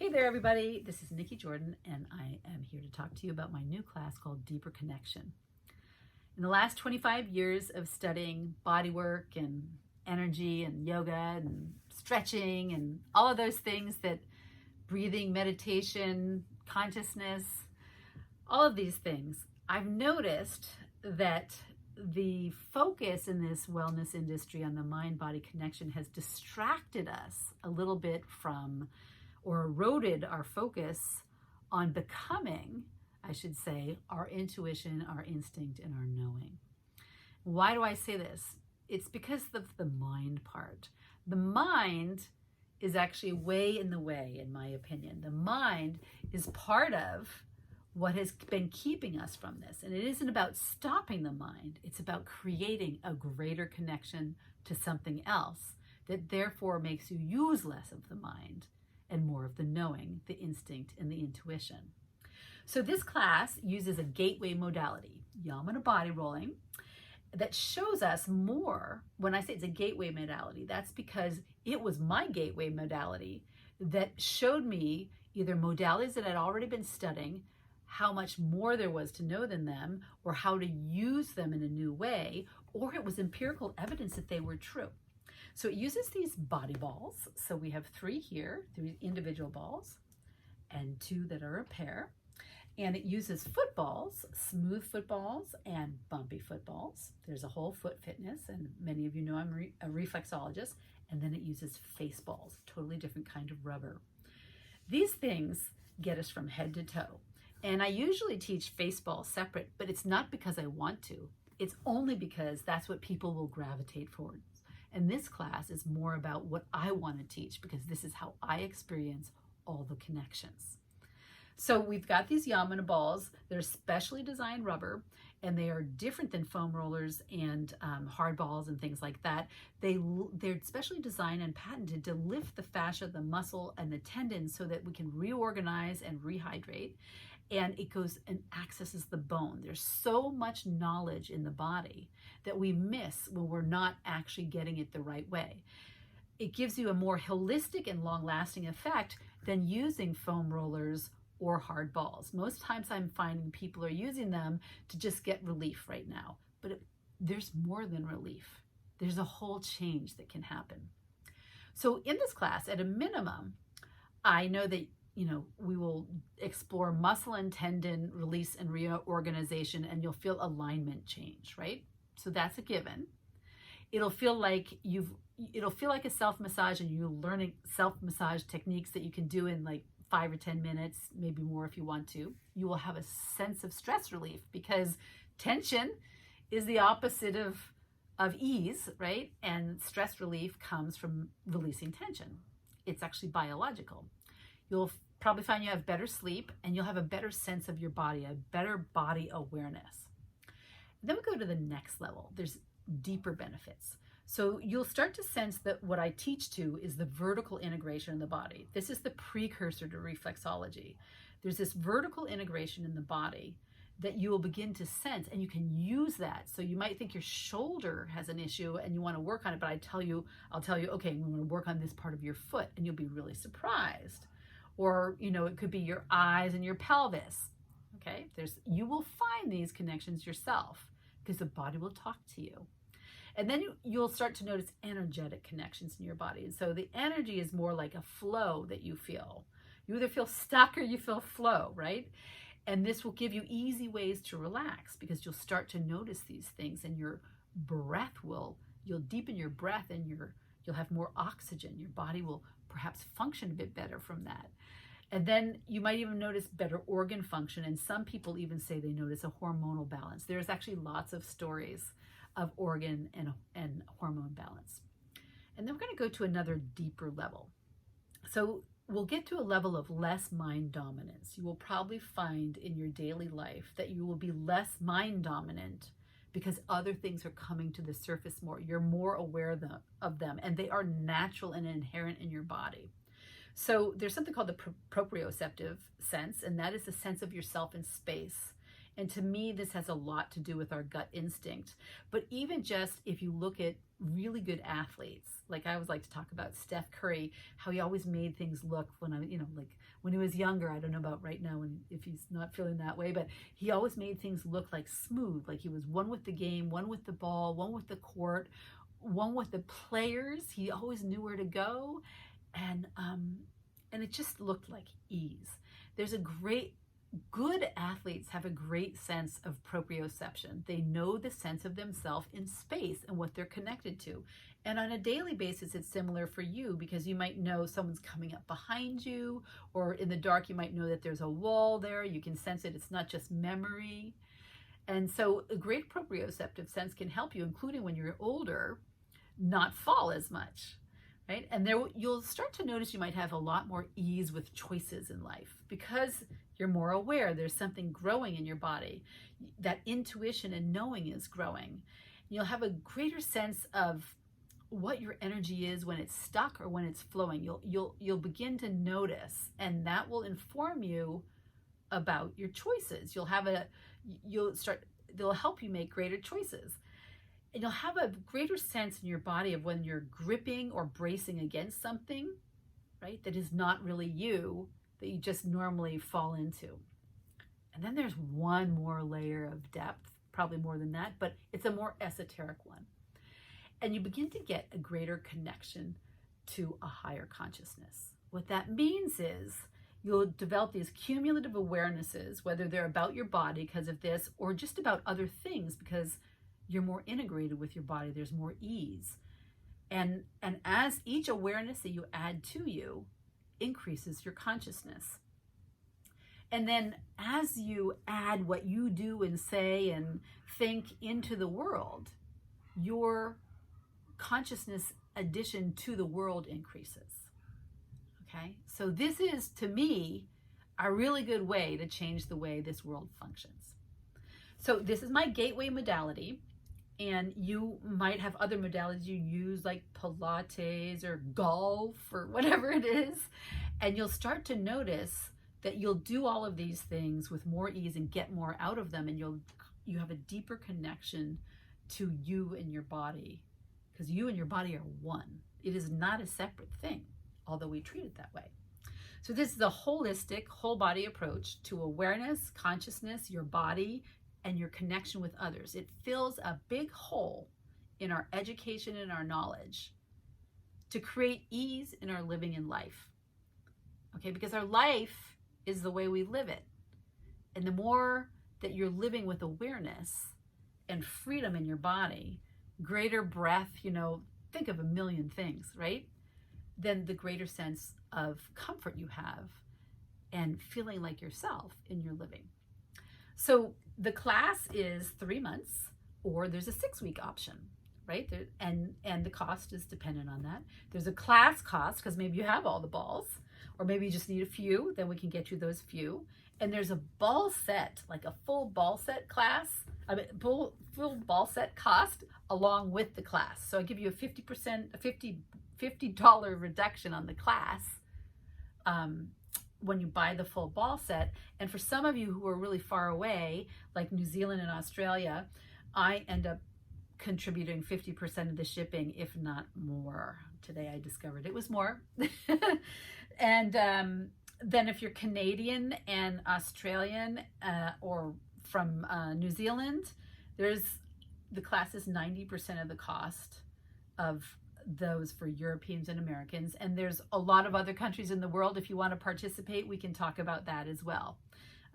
Hey there, everybody. This is Nikki Jordan, and I am here to talk to you about my new class called Deeper Connection. In the last 25 years of studying bodywork and energy and yoga and stretching and all of those things that breathing, meditation, consciousness, all of these things, I've noticed that the focus in this wellness industry on the mind-body connection has distracted us a little bit from, or eroded our focus on becoming, I should say, our intuition, our instinct, and our knowing. Why do I say this? It's because of the mind part. The mind is actually way in the way, in my opinion. The mind is part of what has been keeping us from this. And it isn't about stopping the mind. It's about creating a greater connection to something else that therefore makes you use less of the mind and more of the knowing, the instinct, and the intuition. So this class uses a gateway modality, Yamuna body rolling, that shows us more. When I say it's a gateway modality, that's because it was my gateway modality that showed me either modalities that I'd already been studying, how much more there was to know than them, or how to use them in a new way, or it was empirical evidence that they were true. So it uses these body balls. So we have 3 here, 3 individual balls, and 2 that are a pair. And it uses footballs, smooth footballs and bumpy footballs. There's a whole foot fitness, and many of you know I'm a reflexologist. And then it uses face balls, totally different kind of rubber. These things get us from head to toe. And I usually teach face balls separate, but it's not because I want to. It's only because that's what people will gravitate towards. And this class is more about what I want to teach, because this is how I experience all the connections. So we've got these Yamuna balls. They're specially designed rubber, and they are different than foam rollers and hard balls and things like that. They're specially designed and patented to lift the fascia, the muscle, and the tendons so that we can reorganize and rehydrate. And it goes and accesses the bone. There's so much knowledge in the body that we miss when we're not actually getting it the right way. It gives you a more holistic and long-lasting effect than using foam rollers or hard balls. Most times I'm finding people are using them to just get relief right now, but there's more than relief. There's a whole change that can happen. So in this class, at a minimum, I know that we will explore muscle and tendon release and reorganization, and you'll feel alignment change, right? So that's a given. It'll feel like a self-massage, and you're learning self-massage techniques that you can do in like 5 or 10 minutes, maybe more if you want to. You will have a sense of stress relief, because tension is the opposite of ease, right? And stress relief comes from releasing tension. It's actually biological. You'll probably find you have better sleep, and you'll have a better sense of your body, a better body awareness. Then we go to the next level. There's deeper benefits. So you'll start to sense that what I teach to is the vertical integration in the body. This is the precursor to reflexology. There's this vertical integration in the body that you will begin to sense, and you can use that. So you might think your shoulder has an issue and you want to work on it, but I'll tell you, okay, we want to work on this part of your foot, and you'll be really surprised. Or, it could be your eyes and your pelvis. Okay, you will find these connections yourself, because the body will talk to you. And then you'll start to notice energetic connections in your body. And so the energy is more like a flow that you feel. You either feel stuck or you feel flow, right? And this will give you easy ways to relax, because you'll start to notice these things, and your breath you'll deepen your breath, and you'll have more oxygen. Your body will perhaps function a bit better from that. And then you might even notice better organ function. And some people even say they notice a hormonal balance. There's actually lots of stories of organ and hormone balance. And then we're going to go to another deeper level. So we'll get to a level of less mind dominance. You will probably find in your daily life that you will be less mind dominant, because other things are coming to the surface more. You're more aware of them, and they are natural and inherent in your body. So there's something called the proprioceptive sense, and that is the sense of yourself in space. And to me, this has a lot to do with our gut instinct. But even just if you look at really good athletes. Like I always like to talk about Steph Curry, how he always made things look like when he was younger, I don't know about right now and if he's not feeling that way, but he always made things look like smooth, like he was one with the game, one with the ball, one with the court, one with the players. He always knew where to go. And it just looked like ease. There's a good athletes have a great sense of proprioception. They know the sense of themselves in space and what they're connected to. And on a daily basis, it's similar for you because you might know someone's coming up behind you, or in the dark, you might know that there's a wall there. You can sense it. It's not just memory. And so a great proprioceptive sense can help you, including when you're older, not fall as much. Right? And there you'll start to notice you might have a lot more ease with choices in life because you're more aware. There's something growing in your body. That intuition and knowing is growing. You'll have a greater sense of what your energy is when it's stuck or when it's flowing. You'll begin to notice, and that will inform you about your choices. They'll help you make greater choices. And you'll have a greater sense in your body of when you're gripping or bracing against something, right, that is not really you, that you just normally fall into. And then there's one more layer of depth, probably more than that, but it's a more esoteric one. And you begin to get a greater connection to a higher consciousness. What that means is you'll develop these cumulative awarenesses, whether they're about your body because of this or just about other things because you're more integrated with your body. There's more ease. And as each awareness that you add to you increases your consciousness. And then as you add what you do and say and think into the world, your consciousness addition to the world increases. Okay? So this is, to me, a really good way to change the way this world functions. So this is my gateway modality. And you might have other modalities you use like Pilates or golf or whatever it is. And you'll start to notice that you'll do all of these things with more ease and get more out of them. And you have a deeper connection to you and your body because you and your body are one. It is not a separate thing, although we treat it that way. So this is a holistic, whole body approach to awareness, consciousness, your body, and your connection with others. It fills a big hole in our education and our knowledge to create ease in our living in life. Okay, because our life is the way we live it. And the more that you're living with awareness and freedom in your body, greater breath, think of a million things, right? Then the greater sense of comfort you have and feeling like yourself in your living. So the class is 3 months, or there's a 6-week option, right? And the cost is dependent on that. There's a class cost because maybe you have all the balls, or maybe you just need a few, then we can get you those few. And there's a ball set, like a full ball set class, full ball set cost along with the class. So I give you a $50 reduction on the class when you buy the full ball set. And for some of you who are really far away, like New Zealand and Australia, I end up contributing 50% of the shipping, if not more. Today I discovered it was more. And then if you're Canadian and Australian or from New Zealand, the class is 90% of the cost of those for Europeans and Americans. And there's a lot of other countries in the world. If you want to participate, we can talk about that as well.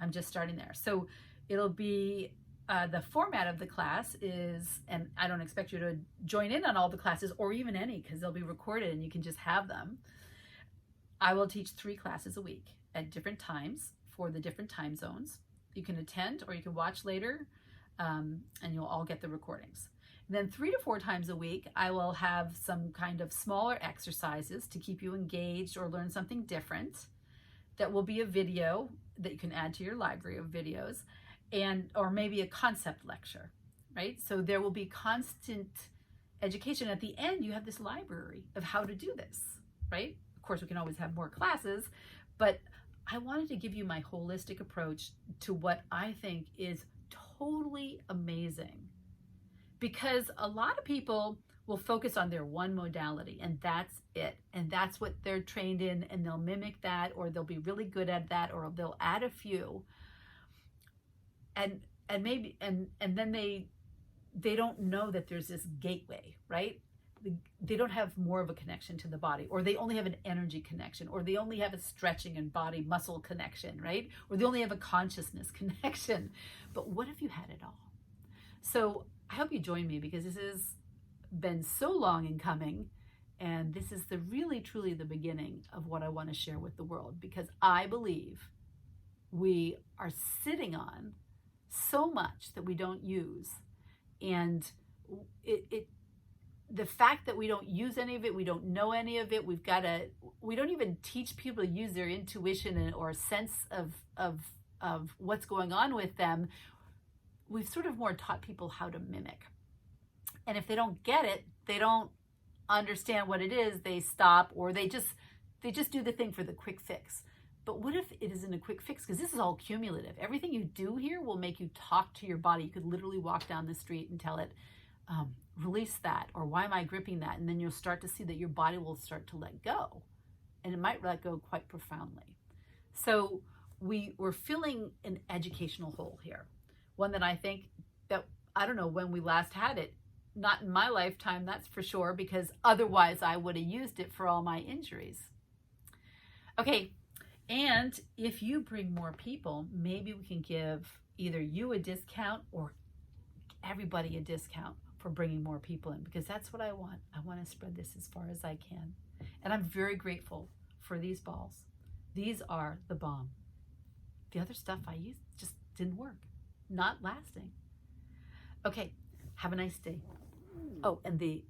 I'm just starting there. So it'll be the format of the class is, and I don't expect you to join in on all the classes or even any because they'll be recorded and you can just have them. I will teach 3 classes a week at different times for the different time zones. You can attend or you can watch later and you'll all get the recordings. And then 3 to 4 times a week, I will have some kind of smaller exercises to keep you engaged or learn something different. That will be a video that you can add to your library of videos, or maybe a concept lecture, right? So there will be constant education. At the end, you have this library of how to do this, right? Of course, we can always have more classes, but I wanted to give you my holistic approach to what I think is totally amazing. Because a lot of people will focus on their one modality, and that's it. And that's what they're trained in, and they'll mimic that, or they'll be really good at that, or they'll add a few. And maybe then they don't know that there's this gateway, right? They don't have more of a connection to the body, or they only have an energy connection, or they only have a stretching and body muscle connection, right? Or they only have a consciousness connection. But what if you had it all? So I hope you join me, because this has been so long in coming, and this is the really truly the beginning of what I want to share with the world, because I believe we are sitting on so much that we don't use. And the fact that we don't use any of it, we don't know any of it, we don't even teach people to use their intuition or sense of what's going on with them. We've sort of more taught people how to mimic. And if they don't get it, they don't understand what it is, they stop, or they just do the thing for the quick fix. But what if it isn't a quick fix? Because this is all cumulative. Everything you do here will make you talk to your body. You could literally walk down the street and tell it, release that, or why am I gripping that? And then you'll start to see that your body will start to let go, and it might let go quite profoundly. So we're filling an educational hole here, one that I think that, I don't know when we last had it, not in my lifetime, that's for sure, because otherwise I would have used it for all my injuries. Okay, and if you bring more people, maybe we can give either you a discount or everybody a discount for bringing more people in, because that's what I want. I want to spread this as far as I can. And I'm very grateful for these balls. These are the bomb. The other stuff I used just didn't work. Not lasting. Okay, have a nice day. Oh, and the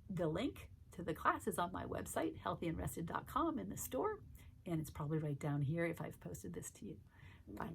link to the class is on my website, healthyandrested.com, in the store. And it's probably right down here if I've posted this to you. Bye.